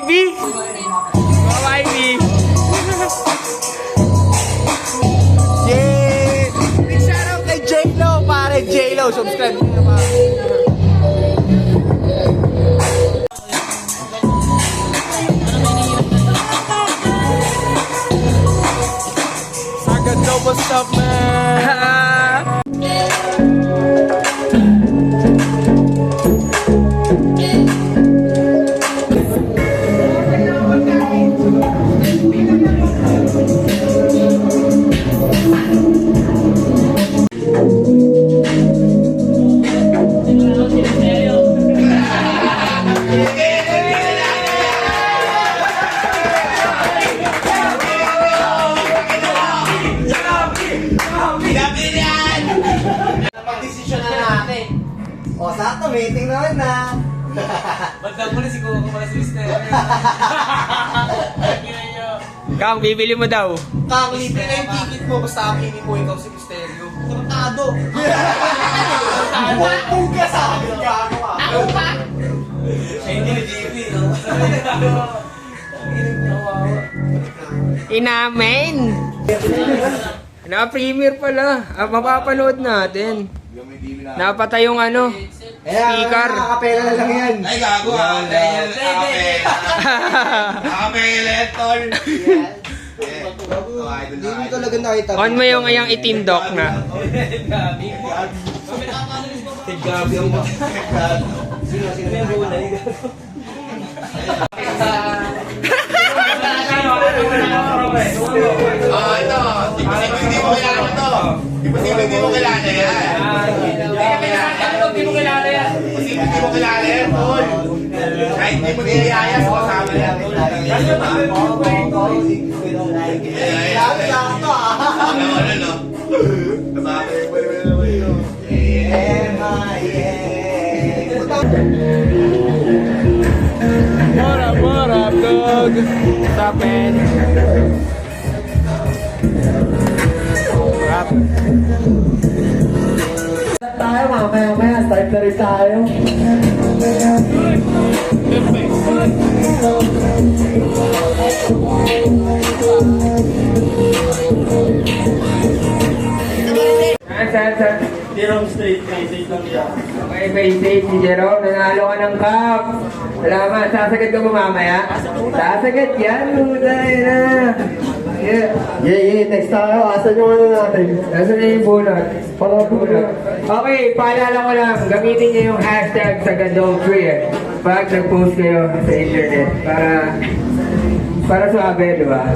YB! YB! Yeah! Big shoutout kay J-Lo, pare. J-Lo, subscribe nyo na pare. Sagad, what's up, man? Pag-desisyon na natin. O, sakto, meeting naman na. Bandang mo na siguro kung wala si Mister. Kang, bibili mo daw. Kang, libre na yung ticket mo, basta aminin mo ikaw si Misterio. Tarantado. Puga sa akin, gago ka. Ako pa? Siya hindi ni JP. Inamen! Na-premiere pala. Mapapanood natin. Napatay yung ano. Speaker. Nakakapela na lang yan. Ay, gago ah. Nakapela, tol. Hindi mo talaga nakita. On mo yung itim doc na. Gabi ang mga. Sino yung gulay? Oh, ito. Hindi mo kilala ito. Hindi mo kilala yan. Hindi mo kilala yan. Hindi mo kilala yan, tol. Kahit hindi mo niliyaya sa kasama yan. Sakto ah. Ano, no? Sabi mo naman yun. What up, dog? What's up, man? Rap. Tayo mamaya, start na rin tayo. Saan? Jerome Street, safe lang siya. Okay, may safe si Jerome. Nanalo ka ng cup. Salamat. Sasagad ka mo mamaya? Sasagad yan. Luday na. Yeah, next tayo. Asan yung ano natin? Nasaan na yung bunot? Para Bunot. Okay, paalala ko lang. Gamitin niyo yung hashtag sa Gandol3 pag nag-post kayo sa internet. Para suabe, di ba?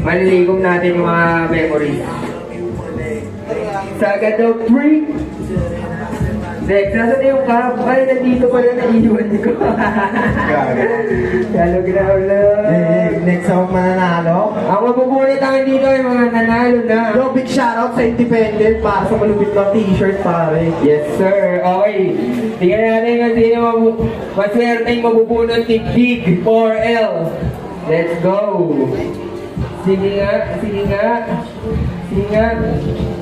Malilikom natin yung mga memories. Sa Gandol3. Next, nasa na yung cup? Ay, nandito pala naiiwan ko. Lalo ginaulo. Next ako mananalo. Ang mapupunit ang dito ay mga nanalo na. Yo, big shoutout sa Independent para sa malupit ng t-shirt pare. Yes, sir. Okay. Tingnan natin kung sino maswerteng mabubunot ni Big 4L. Let's go. Sige nga.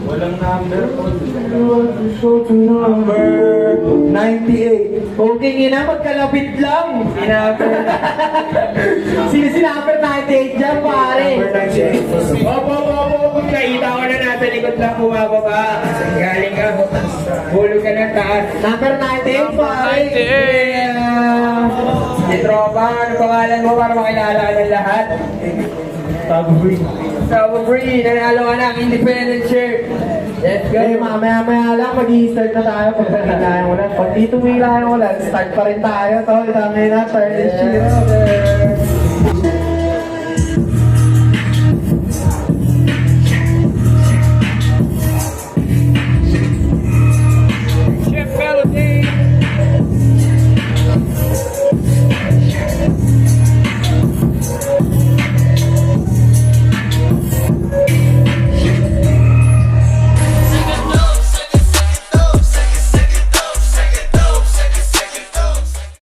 Walang number. Number 98. Okay, ina, magkalapit lang. Sinaper 98 dyan pare. Opo. Nakita ko na nasa likod lang bumababa. Galing ka. Hulog ka ng taas. Number 98 pare. Si Tropa, ano pangalan mo para makilala ka ng lahat? Sabo Bree, nanalo ka ng independent shirt. Let's go. Okay, mamaya lang mag-i-start na tayo pag tumila yung ulan. Pag di tumila yung ulan, start pa rin tayo. Tol, dami na, turn this shit.